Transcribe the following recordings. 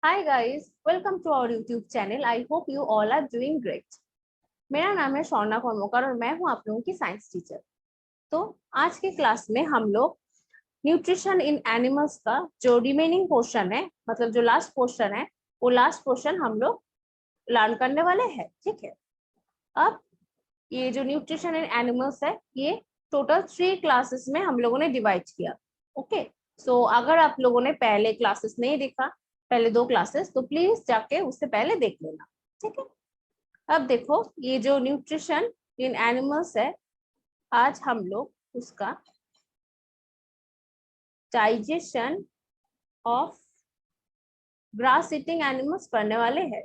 Hi guys, welcome to our YouTube channel. I hope you all are doing great. मेरा नाम है शौना कर्मकर और मैं हूं आप लोगों की साइंस टीचर। तो आज के क्लास में हम लोग न्यूट्रिशन इन एनिमल्स का जो रिमेनिंग पोर्शन है, मतलब जो लास्ट पोर्शन है, वो लास्ट पोर्शन हम लोग लर्न करने वाले हैं। ठीक है। अब ये जो न्यूट्रिशन इन एनिमल्स है, ये टोटल 3 क्लासेस में हम लोगों ने डिवाइड किया। ओके। सो अगर आप लोगों ने पहले क्लासेस नहीं देखा, पहले 2 क्लासेस, तो प्लीज जाके उससे पहले देख लेना। ठीक है। अब देखो, ये जो न्यूट्रिशन इन एनिमल्स है, आज हम लोग उसका digestion of grass eating animals पढ़ने वाले हैं।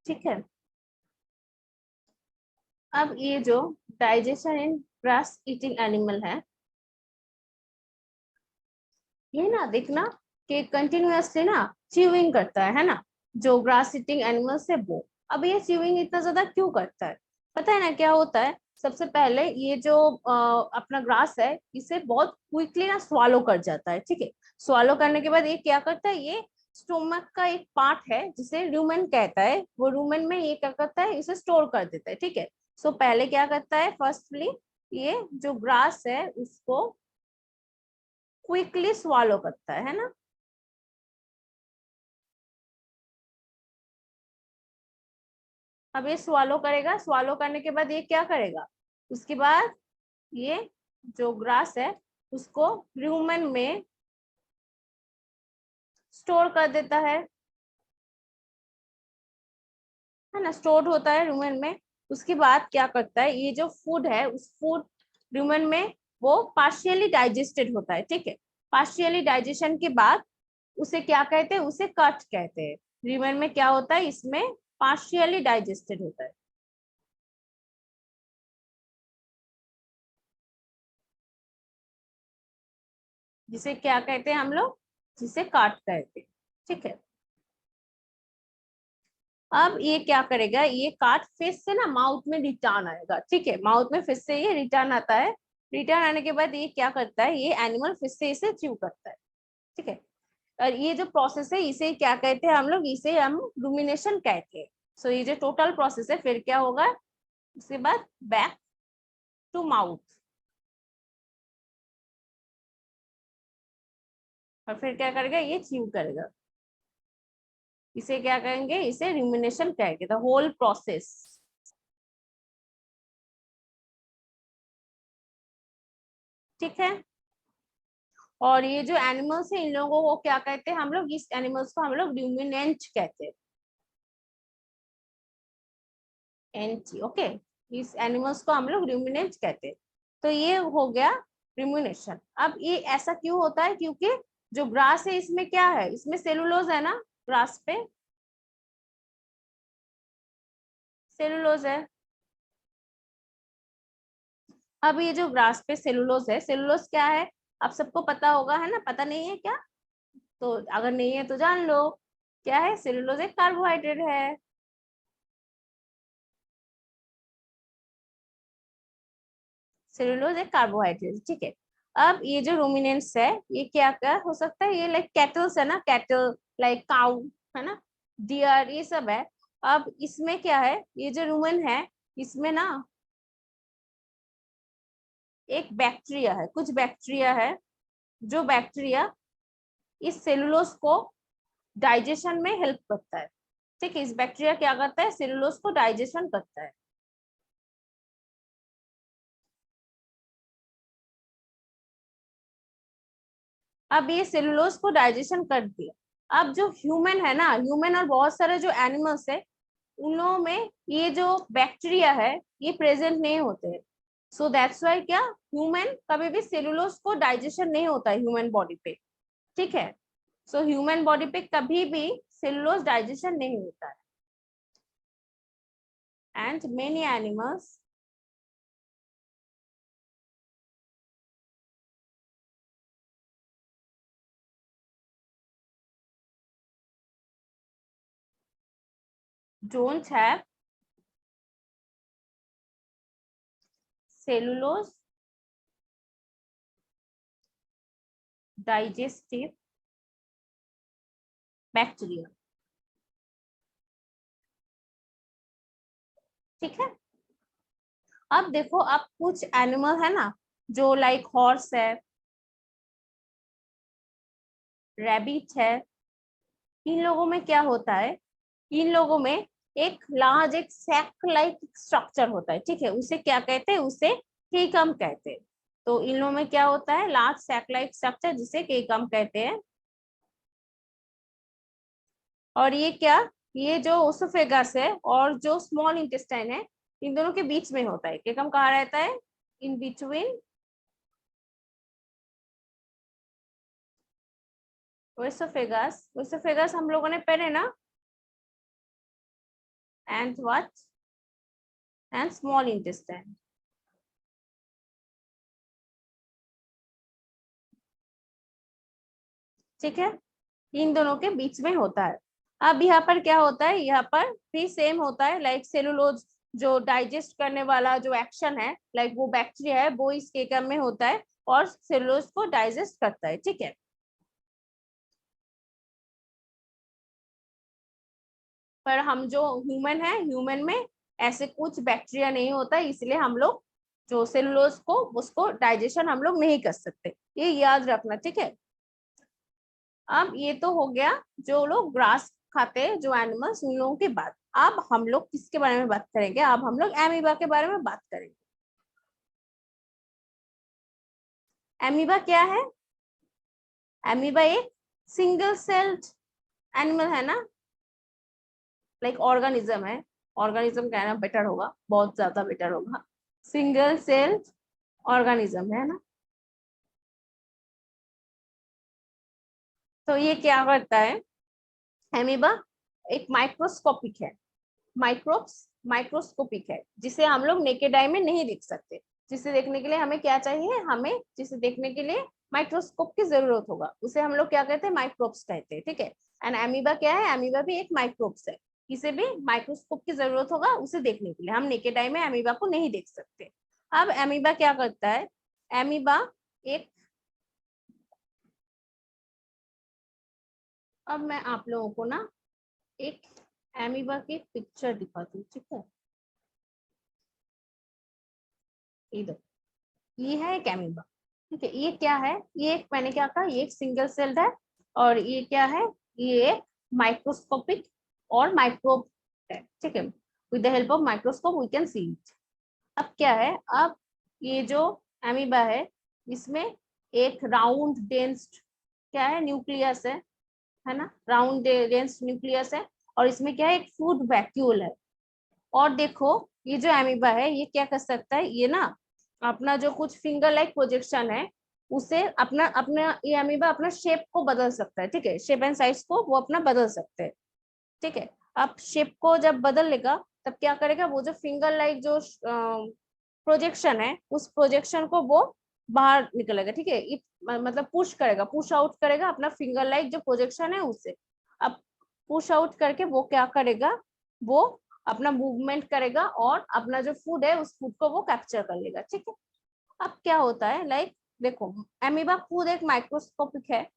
ठीक है। अब ये जो डाइजेशन इन ग्रास ईटिंग एनिमल है, ये ना देखना कि कंटिन्यूअसली ना च्यूइंग करता है ना, जो ग्रास ईटिंग एनिमल्स है वो। अब ये च्यूइंग इतना ज्यादा क्यों करता है? पता है ना क्या होता है? सबसे पहले ये जो अपना ग्रास है, इसे बहुत क्विकली ना स्वालो कर जाता है। ठीक है। स्वालो करने के बाद ये क्या करता है, ये स्टोमक का एक पार्ट है जिसे रूमेन कहता है, वो रूमेन में ये क्या करता है, इसे स्टोर कर देता है। ठीक है। सो पहले क्या करता है, फर्स्टली ये जो ग्रास है उसको क्विकली स्वालो करता है ना। अब ये स्वालो करेगा, स्वालो करने के बाद ये क्या करेगा, उसके बाद ये जो ग्रास है उसको र्यूमन में स्टोर कर देता है ना, स्टोर होता है र्यूमन में। उसके बाद क्या करता है, ये जो फूड है उस फूड र्यूमन में वो पार्शियली डाइजेस्टेड होता है। ठीक है। पार्शियली डाइजेशन के बाद उसे क्या कहते हैं, उसे कट कहते हैं। र्यूमन में क्या होता है, इसमें पार्शियली डाइजेस्टेड होता है, जिसे क्या कहते हैं हम लोग, जिसे काट कहते हैं। ठीक है। अब ये क्या करेगा, ये काट फिर से ना माउथ में रिटर्न आएगा। ठीक है। माउथ में फिर से ये रिटर्न आता है। रिटर्न आने के बाद ये क्या करता है, ये एनिमल फिर से इसे च्यू करता है। ठीक है। और ये जो प्रोसेस है इसे क्या कहते हैं हम लोग, इसे हम रूमिनेशन कहते हैं। सो ये जो टोटल प्रोसेस है, फिर क्या होगा, उसके बाद बैक टू माउथ, और फिर क्या करेगा, ये च्यू करेगा। इसे क्या कहेंगे, इसे रूमिनेशन कहेंगे, द होल प्रोसेस। ठीक है। और ये जो एनिमल्स है, इन लोगों को क्या कहते हैं हम लोग, इस एनिमल्स को हम लोग रूमिनेंट कहते हैं। एनटी। ओके। इस एनिमल्स को हम लोग रूमिनेंट कहते हैं। तो ये हो गया रूमिनेशन। अब ये ऐसा क्यों होता है, क्योंकि जो ग्रास है इसमें क्या है, इसमें सेलुलोज है ना, ग्रास पे सेलुलोज है। अब ये जो ग्रास पे सेलुलोज है, सेलुलोज क्या है, आप सबको पता होगा है ना, पता नहीं है क्या? तो अगर नहीं है तो जान लो, क्या है, सेलुलोज एक कार्बोहाइड्रेट है। सेलुलोज एक कार्बोहाइड्रेट। ठीक है। अब ये जो रूमिनेंट्स है, ये क्या क्या हो सकता है, ये लाइक कैटल्स है ना, कैटल लाइक काउ, है ना, डियर, ये सब है। अब इसमें क्या है, ये जो रूमन है, इसमें ना एक बैक्टीरिया है, कुछ बैक्टीरिया है, जो बैक्टीरिया इस सेलुलोज को डाइजेशन में हेल्प करता है। ठीक है। इस बैक्टीरिया क्या करता है, सेलुलोज को डाइजेशन करता है। अब ये सेलुलोज को डाइजेशन कर दिया। अब जो ह्यूमन है ना, ह्यूमन और बहुत सारे जो एनिमल्स है, उन लोगों में ये जो बैक्टीरिया है ये प्रेजेंट नहीं होते हैं। सो दैट्स वाई क्या, ह्यूमन कभी भी सेलुलोज को डाइजेशन नहीं होता है ह्यूमन बॉडी पे। ठीक है। सो ह्यूमन बॉडी पे कभी भी सेलुलोज डाइजेशन नहीं होता है। And many animals don't have cellulose digestive bacteria. ठीक है, अब देखो, अब कुछ एनिमल है ना जो लाइक हॉर्स है, रैबिट है, इन लोगों में क्या होता है, इन लोगों में एक लार्ज एक सैक लाइक स्ट्रक्चर होता है। ठीक है, उसे क्या कहते हैं, उसे केकम कहते हैं। तो इन लोगों में क्या होता है, लार्ज सैक लाइक स्ट्रक्चर, जिसे केकम कहते हैं। और ये क्या, ये जो ओसोफेगस है और जो स्मॉल इंटेस्टाइन है, इन दोनों के बीच में होता है। केकम कहाँ रहता है, इन बिटवीन ओसोफेगस, ओसोफेगस हम लोगों ने पढ़े ना, and what, and small intestine. ठीक है, इन दोनों के बीच में होता है। अब यहाँ पर क्या होता है, यहाँ पर भी सेम होता है, लाइक सेलुलोज जो डाइजेस्ट करने वाला जो एक्शन है, लाइक वो बैक्टीरिया है, वो इस केकम में होता है और सेलुलोज को डाइजेस्ट करता है। ठीक है, पर हम जो ह्यूमन है, ह्यूमन में ऐसे कुछ बैक्टीरिया नहीं होता है, इसलिए हम लोग जो सेलुलोज को उसको डाइजेशन हम लोग नहीं कर सकते, ये याद रखना। ठीक है, अब ये तो हो गया जो लोग ग्रास खाते हैं, जो एनिमल्स, उन लोगों के बाद अब हम लोग किसके बारे में बात करेंगे, अब हम लोग एमीबा के बारे में बात करेंगे। एमीबा क्या है, एमीबा एक सिंगल सेल्ड एनिमल है ना, लाइक ऑर्गेनिज्म है, ऑर्गेनिज्म कहना बेटर होगा, बहुत ज्यादा बेटर होगा, सिंगल सेल्ड ऑर्गेनिज्म है ना। तो ये क्या करता है, एमीबा एक माइक्रोस्कोपिक है, माइक्रोब्स माइक्रोस्कोपिक है, जिसे हम लोग नेकेड आई में नहीं देख सकते। जिसे देखने के लिए हमें क्या चाहिए, हमें जिसे देखने के लिए माइक्रोस्कोप की जरूरत होगा, उसे हम लोग क्या कहते हैं, माइक्रोब्स कहते हैं। ठीक है, एंड एमीबा क्या है, एमीबा भी एक माइक्रोब्स है, इसे भी माइक्रोस्कोप की जरूरत होगा उसे देखने के लिए, हम नेकेड आई में एमीबा को नहीं देख सकते। अब एमीबा क्या करता है, एमीबा एक, अब मैं आप लोगों को ना एक एमीबा की पिक्चर दिखाती हूँ। ठीक है, इधर ये है एक एमीबा। ठीक है, ये क्या है, ये एक, मैंने क्या कहा, ये एक सिंगल सेल्ड है, और ये क्या है, ये एक माइक्रोस्कोपिक और माइक्रोब है। ठीक है, with the help of microscope we can see it. अब क्या है, अब ये जो एमीबा है, इसमें एक राउंड डेंस्ड क्या है, न्यूक्लियस है ना, राउंड डेंस्ड न्यूक्लियस है, और इसमें क्या है, एक फूड वैक्यूल है। और देखो, ये जो एमीबा है, ये क्या कर सकता है, ये ना अपना जो कुछ फिंगर लाइक प्रोजेक्शन है, उसे अपना अपना ये अमीबा अपना शेप को बदल सकता है। ठीक है, शेप एंड साइज को वो अपना बदल सकते हैं। ठीक है, अब शेप को जब बदल लेगा, तब क्या करेगा, वो जो फिंगर लाइक जो प्रोजेक्शन है, उस प्रोजेक्शन को वो बाहर निकलेगा। ठीक है, मतलब पुश करेगा, पुश आउट करेगा अपना फिंगर लाइक जो प्रोजेक्शन है उसे। अब पुश आउट करके वो क्या करेगा, वो अपना मूवमेंट करेगा और अपना जो फूड है उस फूड को वो कैप्चर कर लेगा। ठीक है, अब क्या होता है, लाइक देखो, एमीबा खुद एक माइक्रोस्कोपिक है।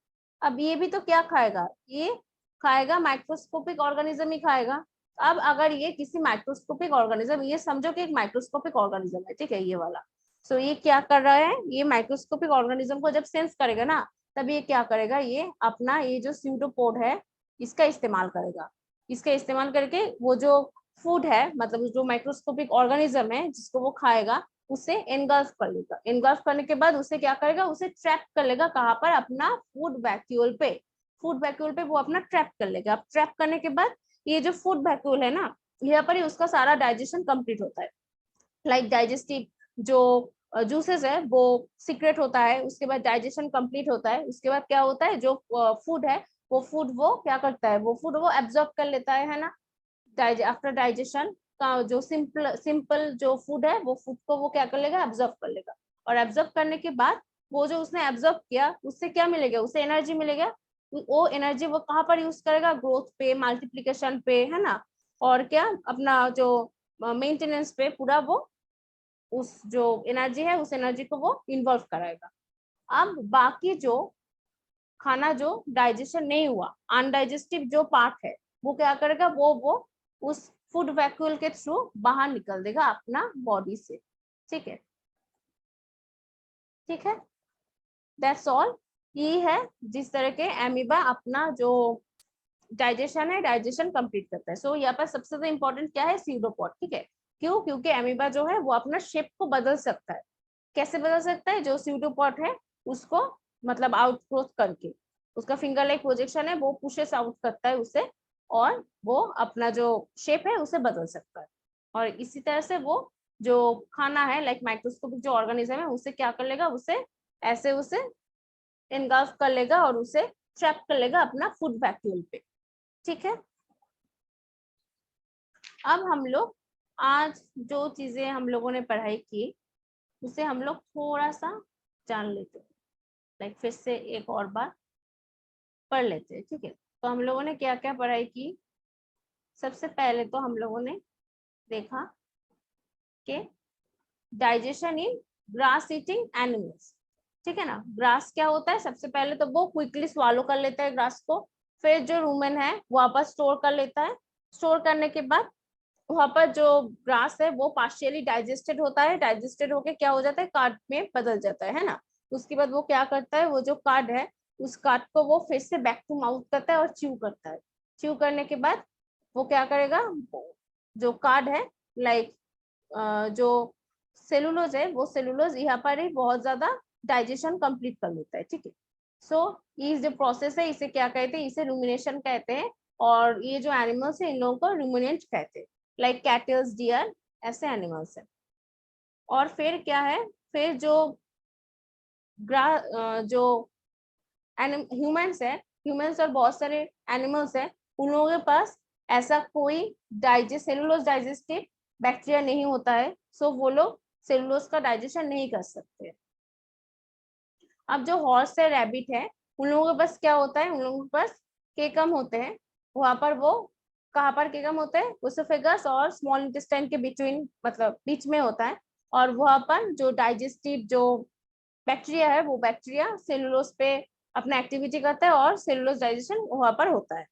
अब ये भी तो क्या खाएगा, ये खाएगा माइक्रोस्कोपिक ऑर्गेनिज्म ही खाएगा। अब अगर ये किसी माइक्रोस्कोपिक ऑर्गेनिज्म, ये समझो कि एक माइक्रोस्कोपिक ऑर्गेनिज्म है, ठीक है, ये वाला। सो ये क्या कर रहा है, ये माइक्रोस्कोपिक ऑर्गेनिज्म को जब सेंस करेगा ना, तब ये क्या करेगा, ये अपना ये जो स्यूडोपोड है, इसका इस्तेमाल करेगा। इसका इस्तेमाल करके वो जो फूड है, मतलब जो माइक्रोस्कोपिक ऑर्गेनिज्म है जिसको वो खाएगा, उसे एनगल्फ कर लेगा। एनगल्फ करने के बाद उसे क्या करेगा, उसे ट्रैप कर लेगा, कहाँ पर, अपना फूड वैक्यूल पे। फूड वैक्यूल पे वो अपना ट्रैप कर लेगा। अब ट्रैप करने के बाद ये जो फूड वैक्यूल है ना, यहाँ पर ही उसका सारा डाइजेशन कंप्लीट होता है। लाइक डाइजेस्टिव जो जूसेस है वो सीक्रेट होता है, उसके बाद डाइजेशन कंप्लीट होता है, उसके बाद क्या होता है, जो फूड है वो फूड वो क्या करता है, वो फूड वो एब्जॉर्ब कर लेता है ना। आफ्टर डाइजेशन का जो सिंपल सिंपल जो फूड है, वो फूड को वो क्या कर लेगा, एब्जॉर्ब कर लेगा। और एब्जॉर्ब करने के बाद वो जो उसने एब्जॉर्ब किया, उससे क्या मिलेगा, उसे एनर्जी मिलेगा। वो एनर्जी वो कहाँ पर यूज करेगा, ग्रोथ पे, मल्टीप्लिकेशन पे, है ना, और क्या अपना जो मेंटेनेंस पे पूरा वो उस जो एनर्जी है उस एनर्जी को वो इन्वॉल्व कराएगा। अब बाकी जो खाना जो डाइजेशन नहीं हुआ, अनडाइजेस्टिव जो पार्ट है, वो क्या करेगा, वो उस फूड वैक्यूल के थ्रू बाहर निकल देगा अपना बॉडी से। ठीक है, ठीक है, दैट्स ऑल। ये है जिस तरह के एमीबा अपना जो डाइजेशन है, डाइजेशन कंप्लीट करता है। सो यहाँ पर सबसे ज्यादा इंपॉर्टेंट क्या है, सीडोपॉड। ठीक है, क्यों? क्योंकि एमीबा जो है वो अपना शेप को बदल सकता है। कैसे बदल सकता है? जो सीडोपॉड है उसको मतलब आउटग्रोथ करके, उसका फिंगर लाइक प्रोजेक्शन है, वो पुशेस आउट करता है उसे, और वो अपना जो शेप है उसे बदल सकता है। और इसी तरह से वो जो खाना है लाइक माइक्रोस्कोपिक जो ऑर्गेनिज्म है उसे क्या कर लेगा, उसे ऐसे उसे एनगल्फ कर लेगा और उसे ट्रैप कर लेगा अपना फूड वैक्यूल पे। ठीक है, अब हम लोग आज जो चीजें हम लोगों ने पढ़ाई की उसे हम लोग थोड़ा सा जान लेते हैं, लाइक फिर से एक और बार पढ़ लेते हैं। ठीक है, तो हम लोगों ने क्या क्या पढ़ाई की। सबसे पहले तो हम लोगों ने देखा कि डाइजेशन इन ग्रास ईटिंग एनिमल्स। ठीक है ना, ग्रास क्या होता है, सबसे पहले तो वो क्विकली स्वालो कर लेता है ग्रास को, फिर जो रूमेन है वो वापस स्टोर कर लेता है, स्टोर करने के बाद वहां पर जो ग्रास है वो पार्शियली डाइजेस्टेड होता है, डाइजेस्टेड होके क्या हो जाता है, कार्ड में बदल जाता है ना। उसके बाद वो क्या करता है, वो जो कार्ड है उस कार्ड को वो फिर से बैक टू माउथ करता है और च्यू करता है। च्यू करने के बाद वो क्या करेगा, जो कार्ड है लाइक जो सेलुलोज है, वो सेलुलोज यहाँ पर ही बहुत ज्यादा डाइजेशन कंप्लीट कर लेता है। ठीक है, सो ये जो प्रोसेस है इसे क्या कहते हैं, इसे रूमिनेशन कहते हैं। और ये जो एनिमल्स है इन लोगों को रूमिनेंट कहते हैं, लाइक कैटल्स, डियर, ऐसे एनिमल्स है। और फिर क्या है, फिर जो जो ह्यूमंस है, ह्यूमंस और बहुत सारे एनिमल्स है, उन लोगों के पास ऐसा कोई सेलुलोज डाइजेस्टिव बैक्टीरिया नहीं होता है, सो वो लोग सेलुलोज का डाइजेशन नहीं कर सकते। अब जो हॉर्स है, रैबिट है, उन लोगों के पास क्या होता है, उन लोगों के पास केकम होते हैं। वहां पर वो कहाँ पर केकम होते हैं, ओसोफेगस और स्मॉल इंटेस्टाइन के बिटवीन, मतलब बीच में होता है। और वहां पर जो डाइजेस्टिव जो बैक्टीरिया है, वो बैक्टीरिया सेलुलोज पे अपना एक्टिविटी करता है और सेलुलोज डाइजेशन वहां पर होता है।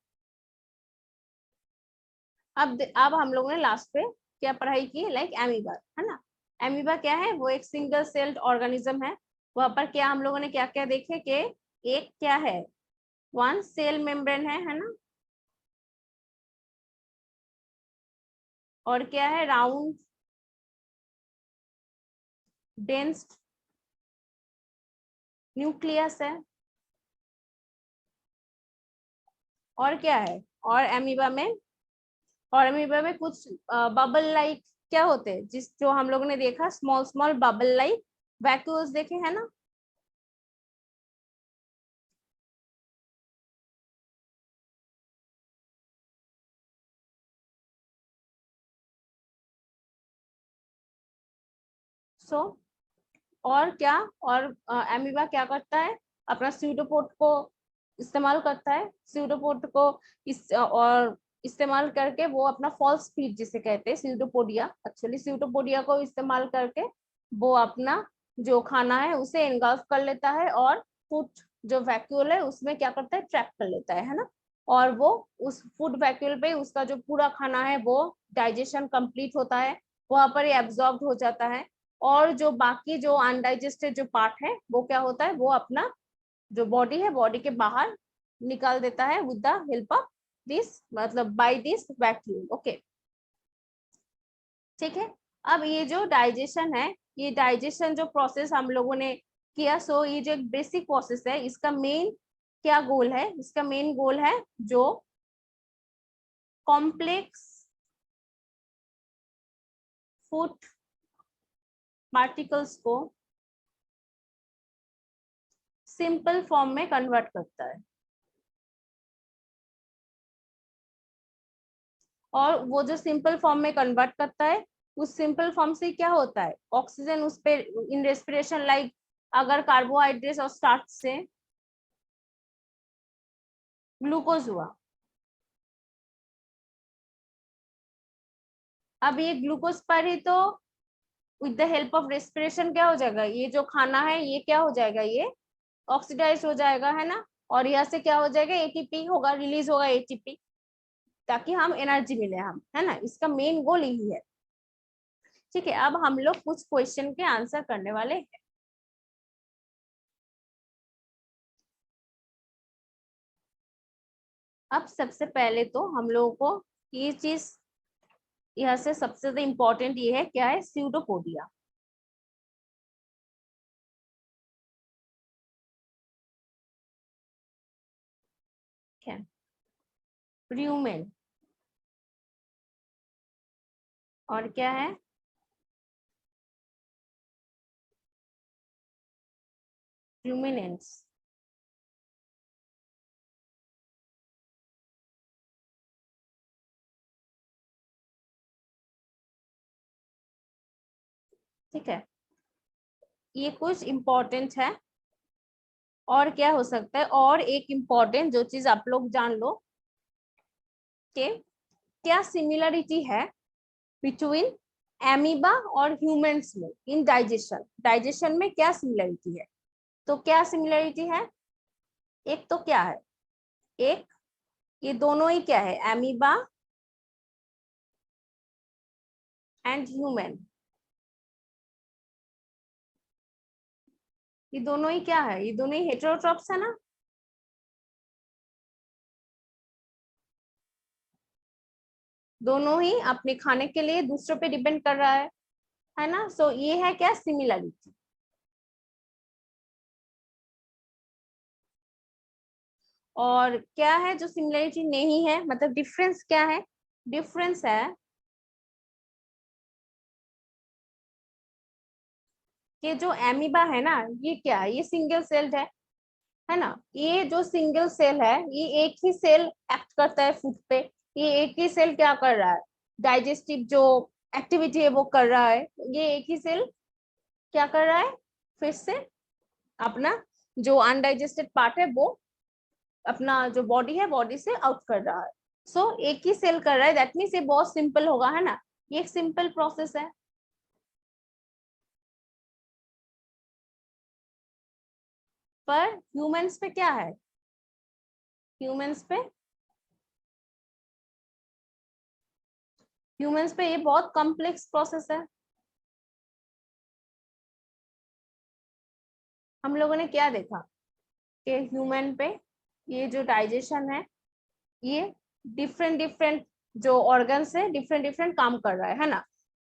अब हम लोगों ने लास्ट पे क्या पढ़ाई की, लाइक एमीबा, है ना। एमीबा क्या है, वो एक सिंगल सेल्ड ऑर्गेनिज्म है। वहां पर क्या हम लोगों ने क्या क्या देखे कि एक क्या है, वन सेल मेम्ब्रेन है ना, और क्या है, राउंड डेंस न्यूक्लियस है, और क्या है, और एमीबा में कुछ बबल लाइक क्या होते हैं, जिस जो हम लोगों ने देखा small small bubble like vacuoles देखे है ना। सो और क्या, और एमीबा क्या करता है, अपना स्यूडोपोड को इस्तेमाल करता है, स्यूडोपोड को और इस्तेमाल करके वो अपना फॉल्स फीड जिसे कहते हैं स्यूडोपोडिया, एक्चुअली स्यूडोपोडिया को इस्तेमाल करके वो अपना जो खाना है उसे एनगल्फ कर लेता है, और फूड जो वैक्यूल है उसमें क्या करता है, ट्रैप कर लेता है ना। और वो उस फूड वैक्यूल पे उसका जो पूरा खाना है वो डाइजेशन कंप्लीट होता है, वहां पर एब्जॉर्ब हो जाता है। और जो बाकी जो अनडाइजेस्टेड जो पार्ट है वो क्या होता है, वो अपना जो बॉडी है, बॉडी के बाहर निकाल देता है with the help of this, मतलब बाय दिस वैक्यूम। ओके, ठीक है। अब ये जो डाइजेशन है, ये डाइजेशन जो प्रोसेस हम लोगों ने किया, सो ये जो एक बेसिक प्रोसेस है, इसका मेन क्या गोल है, इसका मेन गोल है जो कॉम्प्लेक्स फूड पार्टिकल्स को सिंपल फॉर्म में कन्वर्ट करता है। और वो जो सिंपल फॉर्म में कन्वर्ट करता है, उस सिंपल फॉर्म से क्या होता है, ऑक्सीजन उस पे इन रेस्पिरेशन, लाइक अगर कार्बोहाइड्रेट और स्टार्च से ग्लूकोज हुआ, अब ये ग्लूकोज पर ही तो with the help of respiration क्या हो जाएगा, ये जो खाना है ये क्या हो जाएगा, ये ऑक्सीडाइज हो जाएगा, है ना। और यहाँ से क्या हो जाएगा, एटीपी होगा, रिलीज होगा एटीपी, ताकि हम एनर्जी मिले हम, है ना। इसका मेन गोल यही है। ठीक है, अब हम लोग कुछ क्वेश्चन के आंसर करने वाले हैं। अब सबसे पहले तो हम लोगों को ये चीज यहाँ से सबसे ज्यादा इम्पोर्टेंट ये है, क्या है, स्यूडोपोडिया। क्या र्यूमेन, और क्या है, र्यूमिनेंट्स। ठीक है, ये कुछ इम्पोर्टेंट है। और क्या हो सकता है, और एक इम्पोर्टेंट जो चीज आप लोग जान लो कि क्या सिमिलरिटी है बिटवीन एमीबा और ह्यूमंस में इन डाइजेशन। डाइजेशन में क्या सिमिलरिटी है, तो क्या सिमिलरिटी है, एक तो क्या है, एक ये दोनों ही क्या है, एमीबा एंड ह्यूमन, ये दोनों ही क्या है, ये दोनों ही हेटेरोट्रॉप्स है ना। दोनों ही अपने खाने के लिए दूसरों पे डिपेंड कर रहा है ना। सो ये है क्या, सिमिलरिटी। और क्या है जो सिमिलरिटी नहीं है, मतलब डिफरेंस क्या है, डिफरेंस है कि जो एमीबा है ना, ये क्या है, ये सिंगल सेल्ड है ना। ये जो सिंगल सेल है, ये एक ही सेल एक्ट करता है फूड पे। ये एक ही सेल क्या कर रहा है, डाइजेस्टिव जो एक्टिविटी है वो कर रहा है। ये एक ही सेल क्या कर रहा है, फिर से अपना जो अनडाइजेस्टेड पार्ट है वो अपना जो बॉडी है, बॉडी से आउट कर रहा है। सो एक ही सेल कर रहा है, दैट मीन्स ये बहुत सिंपल होगा, है ना। ये एक सिंपल प्रोसेस है। पर ह्यूमंस पे क्या है, ह्यूमंस पे, ह्यूमंस पे ये बहुत कॉम्प्लेक्स प्रोसेस है। हम लोगों ने क्या देखा कि ह्यूमन पे ये जो डाइजेशन है, ये डिफरेंट डिफरेंट जो ऑर्गन्स है, डिफरेंट डिफरेंट काम कर रहा है ना।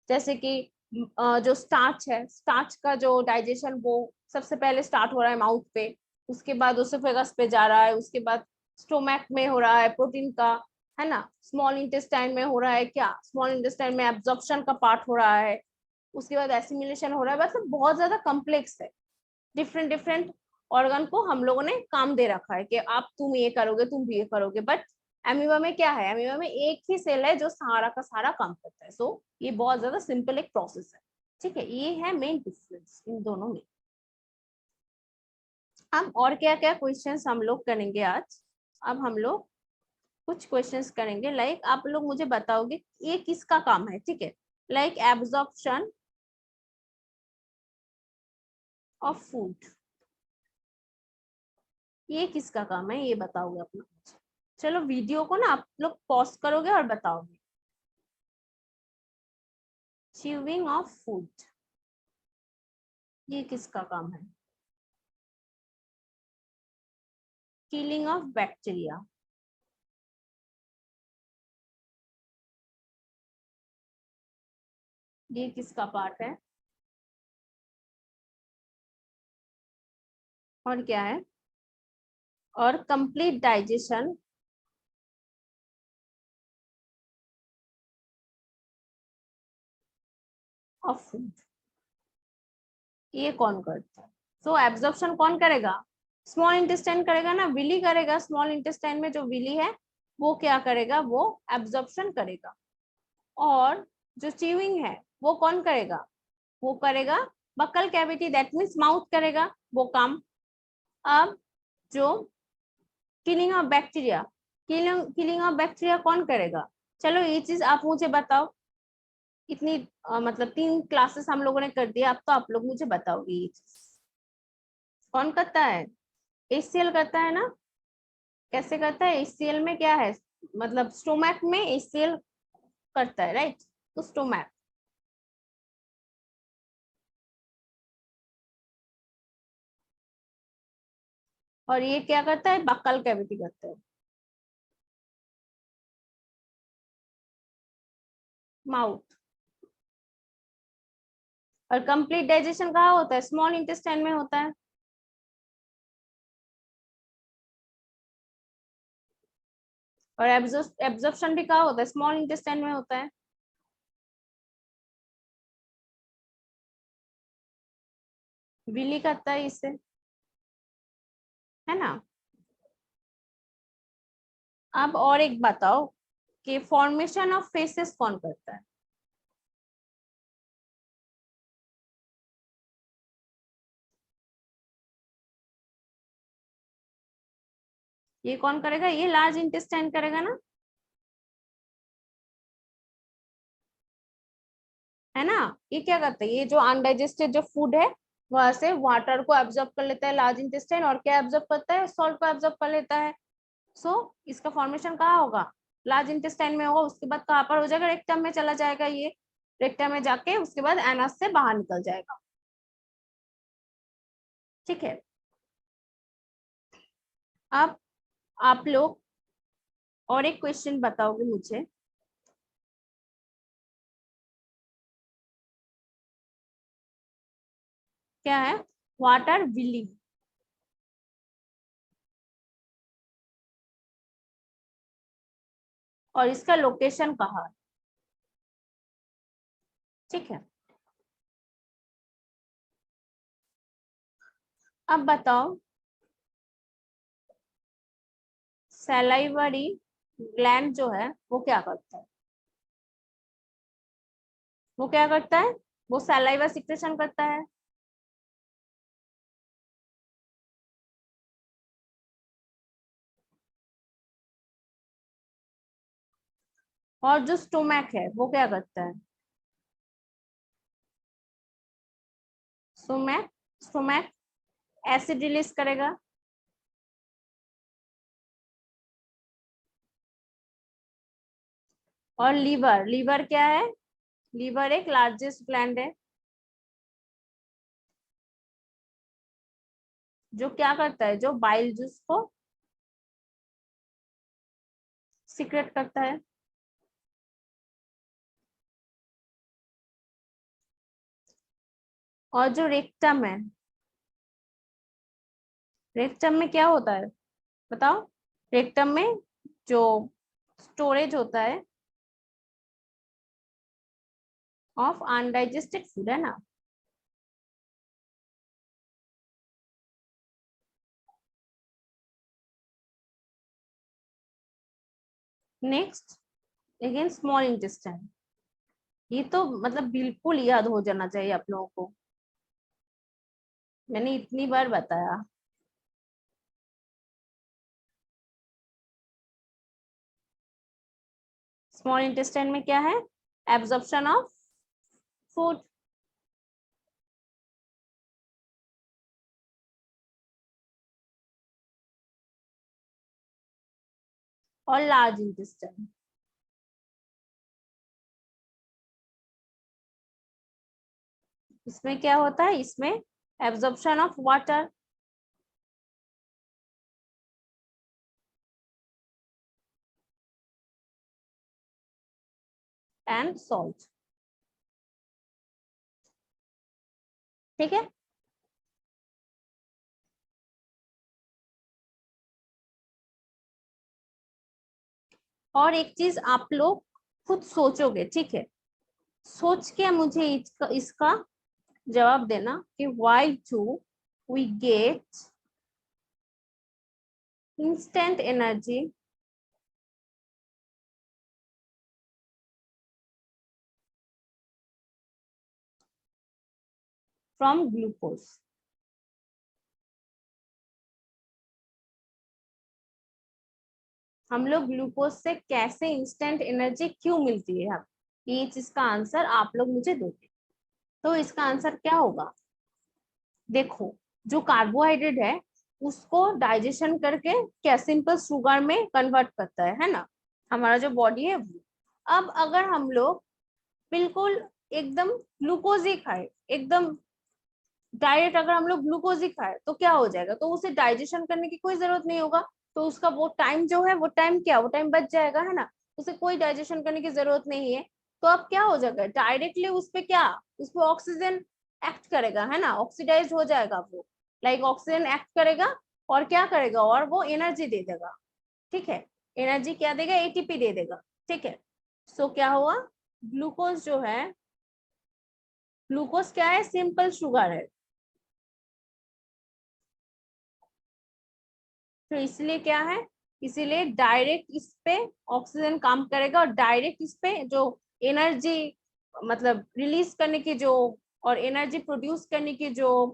जैसे कि जो स्टार्च है, स्टार्च का जो डाइजेशन वो सबसे पहले स्टार्ट हो रहा है माउथ पे, उसके बाद ओसोफेगस पे जा रहा है, उसके बाद स्टोमैक में हो रहा है प्रोटीन का, है ना। स्मॉल इंटेस्टाइन में हो रहा है क्या, स्मॉल इंटेस्टाइन में एब्जॉर्प्शन का पार्ट हो रहा है, उसके बाद एसिमिलेशन हो रहा है। मतलब बहुत ज्यादा कॉम्प्लेक्स है। डिफरेंट डिफरेंट ऑर्गन को हम लोगों ने काम दे रखा है कि आप तुम ये करोगे, तुम भी ये करोगे। बट एमीबा में क्या है, एमीबा में एक ही सेल है जो सारा का सारा काम करता है। सो ये बहुत ज्यादा सिंपल एक प्रोसेस है। ठीक है, ये है मेन डिफरेंस इन दोनों में। हम और क्या क्या क्वेश्चंस हम लोग करेंगे आज। अब हम लोग कुछ क्वेश्चंस करेंगे, लाइक आप लोग मुझे बताओगे ये किसका काम है। ठीक है, लाइक एब्जॉर्प्शन ऑफ फूड, ये किसका काम है, ये बताओगे अपना। चलो वीडियो को ना आप लोग पॉज करोगे और बताओगे। च्यूइंग ऑफ फूड, ये किसका काम है। किलिंग ऑफ बैक्टीरिया, ये किसका पार्ट है। और क्या है, और कंप्लीट डाइजेशन ऑफ फूड, ये कौन करता है। सो एब्जॉर्प्शन कौन करेगा, स्मॉल इंटेस्टाइन करेगा ना, विली करेगा। स्मॉल इंटेस्टाइन में जो विली है वो क्या करेगा, वो एब्जॉर्प्शन करेगा। और जो च्यूइंग है वो कौन करेगा, वो करेगा buccal cavity, that means mouth करेगा वो काम। अब जो killing of bacteria, killing of bacteria कौन करेगा। चलो ये चीज आप मुझे बताओ, इतनी मतलब 3 क्लासेस हम लोगों ने कर दिया, अब तो आप लोग मुझे बताओगे ये चीज कौन करता है? एचसीएल करता है ना? कैसे करता है? एचसीएल में क्या है, मतलब स्टोमैक में एचसीएल करता है, राइट? तो स्टोमैक, और ये क्या करता है? बक्कल कैविटी करता है, माउथ। और कंप्लीट डाइजेशन कहाँ होता है? स्मॉल इंटेस्टाइन में होता है। और एब्जॉर्प्शन भी कहाँ होता है? स्मॉल इंटेस्टाइन में होता है। विली करता है इससे, है ना? अब और एक बताओ कि फॉर्मेशन ऑफ फेसेस कौन करता है? ये कौन करेगा? ये लार्ज इंटेस्टाइन करेगा ना, है ना? ये क्या करता है? ये जो अनडाइजेस्टेड जो फूड है वहां से वाटर को एब्जॉर्ब कर लेता है लार्ज इंटेस्टाइन, और क्या एब्जॉर्ब करता है? सॉल्ट को एब्जॉर्ब कर लेता है। सो इसका फॉर्मेशन कहाँ होगा? लार्ज इंटेस्टाइन में होगा। उसके बाद कहाँ पर हो जाएगा? रेक्टम में चला जाएगा ये। रेक्टम में जाके उसके बाद एनस से बाहर निकल जाएगा। ठीक है। अब आप लोग और एक क्वेश्चन बताओगे मुझे। क्या है? वाटर विली, और इसका लोकेशन कहाँ है? ठीक है। अब बताओ, सैलाइवरी ग्लैंड जो है वो क्या करता है? वो क्या करता है? वो सैलाइवा सिक्रेशन करता है। और जो स्टोमैक है वो क्या करता है? स्टोमैक स्टोमैक एसिड रिलीज करेगा। और लीवर, लीवर क्या है? लीवर एक लार्जेस्ट ग्लैंड है जो क्या करता है? जो बाइल जूस को सीक्रेट करता है। और जो रेक्टम है, रेक्टम में क्या होता है बताओ? रेक्टम में जो स्टोरेज होता है ऑफ अनडाइजेस्टेड फूड, है ना? Next, again small intestine. ये तो मतलब बिल्कुल याद हो जाना चाहिए आप लोगों को, मैंने इतनी बार बताया। स्मॉल इंटेस्टाइन में क्या है? Absorption of food. और लार्ज इंटेस्टाइन, इसमें क्या होता है? इसमें absorption of water and salt. ठीक है। और एक चीज आप लोग खुद सोचोगे, ठीक है? सोच के मुझे इसका जवाब देना कि why do we get instant energy from glucose? हम लोग ग्लूकोज से कैसे इंस्टेंट एनर्जी क्यों मिलती है? ये चीज का आंसर आप लोग मुझे दोगे। तो इसका आंसर क्या होगा? देखो, जो कार्बोहाइड्रेट है उसको डाइजेशन करके क्या सिंपल शुगर में कन्वर्ट करता है ना, हमारा जो बॉडी है वो। अब अगर हम लोग बिल्कुल एकदम ग्लूकोज ही खाए, एकदम डायरेक्ट अगर हम लोग ग्लूकोज ही खाए तो क्या हो जाएगा? तो उसे डाइजेशन करने की कोई जरूरत नहीं होगा। तो उसका वो टाइम जो है वो टाइम क्या, वो टाइम बच जाएगा, है ना। उसे कोई डाइजेशन करने की जरूरत नहीं है। तो अब क्या हो जाएगा? डायरेक्टली उस पे क्या, उस पे ऑक्सीजन एक्ट करेगा, है ना, ऑक्सीडाइज हो जाएगा वो। लाइक ऑक्सीजन एक्ट करेगा और क्या करेगा, और वो एनर्जी दे देगा। ठीक है, एनर्जी क्या देगा? एटीपी दे देगा। ठीक है, सो क्या हुआ? ग्लूकोज जो है, ग्लूकोज क्या है? सिंपल शुगर है। तो इसलिए क्या है, इसीलिए डायरेक्ट इस पे ऑक्सीजन काम करेगा और डायरेक्ट इस पे जो एनर्जी मतलब रिलीज करने की जो और एनर्जी प्रोड्यूस करने की जो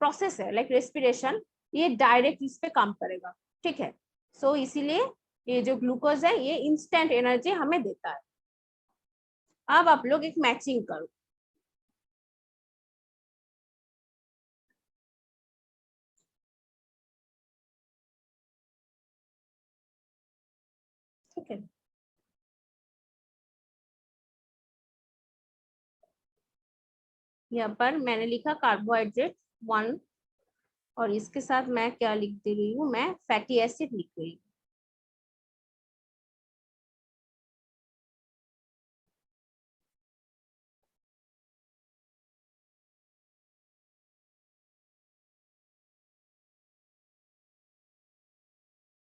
प्रोसेस है लाइक रेस्पिरेशन, ये डायरेक्ट इस पे काम करेगा। ठीक है, सो इसीलिए ये जो ग्लूकोज है ये इंस्टेंट एनर्जी हमें देता है। अब आप लोग एक मैचिंग करो। ठीक है, यहाँ पर मैंने लिखा कार्बोहाइड्रेट 1, और इसके साथ मैं क्या लिख दे रही हूँ, मैं फैटी एसिड लिख रही हूँ।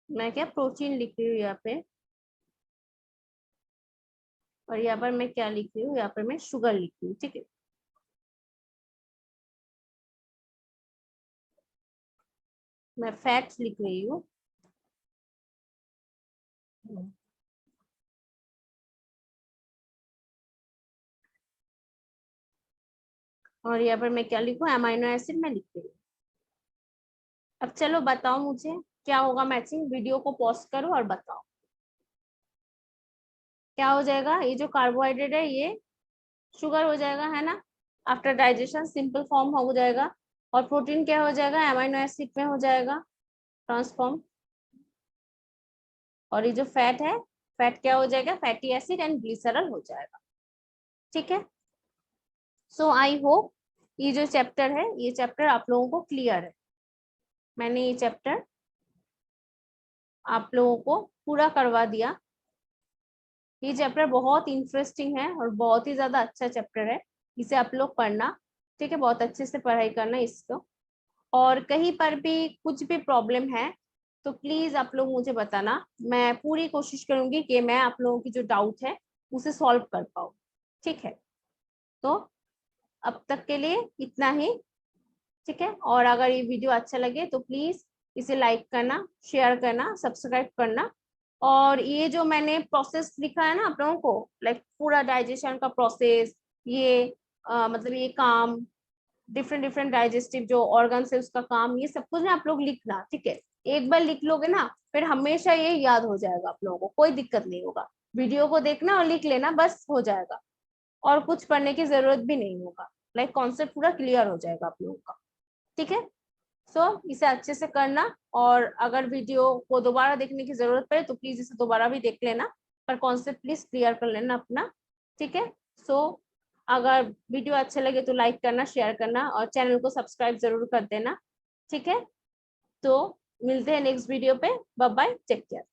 मैं क्या प्रोटीन लिख रही हूँ यहाँ पे, और यहाँ पर मैं क्या लिख रही हूँ, यहाँ पर मैं शुगर लिख रही हूँ। ठीक है, मैं फैट्स लिख रही हूँ। और यहाँ पर मैं क्या लिखूँ, अमाइनो एसिड मैं लिख रही हूँ। अब चलो बताओ मुझे क्या होगा मैचिंग, वीडियो को पॉज करो और बताओ क्या हो जाएगा। ये जो कार्बोहाइड्रेट है ये शुगर हो जाएगा, है ना, आफ्टर डाइजेशन सिंपल फॉर्म हो जाएगा। और प्रोटीन क्या हो जाएगा, अमाइनो एसिड में हो जाएगा ट्रांसफॉर्म। और ये जो फैट है, फैट क्या हो जाएगा, फैटी एसिड एंड ग्लिसरॉल हो जाएगा। ठीक है, सो आई होप ये जो चैप्टर है ये चैप्टर आप लोगों को क्लियर है। मैंने ये चैप्टर आप लोगों को पूरा करवा दिया। ये चैप्टर बहुत इंटरेस्टिंग है और बहुत ही ज्यादा अच्छा चैप्टर है, इसे आप लोग पढ़ना। ठीक है, बहुत अच्छे से पढ़ाई करना इसको। और कहीं पर भी कुछ भी प्रॉब्लम है तो प्लीज आप लोग मुझे बताना, मैं पूरी कोशिश करूंगी कि मैं आप लोगों की जो डाउट है उसे सॉल्व कर पाऊँ। ठीक है, तो अब तक के लिए इतना ही। ठीक है, और अगर ये वीडियो अच्छा लगे तो प्लीज इसे लाइक करना, शेयर करना, सब्सक्राइब करना। और ये जो मैंने प्रोसेस लिखा है ना आप लोगों को, लाइक पूरा डाइजेशन का प्रोसेस, ये मतलब ये काम, डिफरेंट डिफरेंट डाइजेस्टिव जो ऑर्गन है उसका काम, ये सब कुछ ना आप लोग लिखना। ठीक है, एक बार लिख लोगे ना फिर हमेशा ये याद हो जाएगा आप लोगों को, कोई दिक्कत नहीं होगा। वीडियो को देखना और लिख लेना, बस हो जाएगा। और कुछ पढ़ने की जरूरत भी नहीं होगा, लाइक कॉन्सेप्ट पूरा क्लियर हो जाएगा आप लोगों का। ठीक है, सो इसे अच्छे से करना। और अगर वीडियो को दोबारा देखने की जरूरत पड़े तो प्लीज इसे दोबारा भी देख लेना, पर कॉन्सेप्ट प्लीज क्लियर कर लेना अपना। ठीक है, सो अगर वीडियो अच्छे लगे तो लाइक करना, शेयर करना और चैनल को सब्सक्राइब जरूर कर देना। ठीक है, तो मिलते हैं नेक्स्ट वीडियो पे। Bye bye, take care.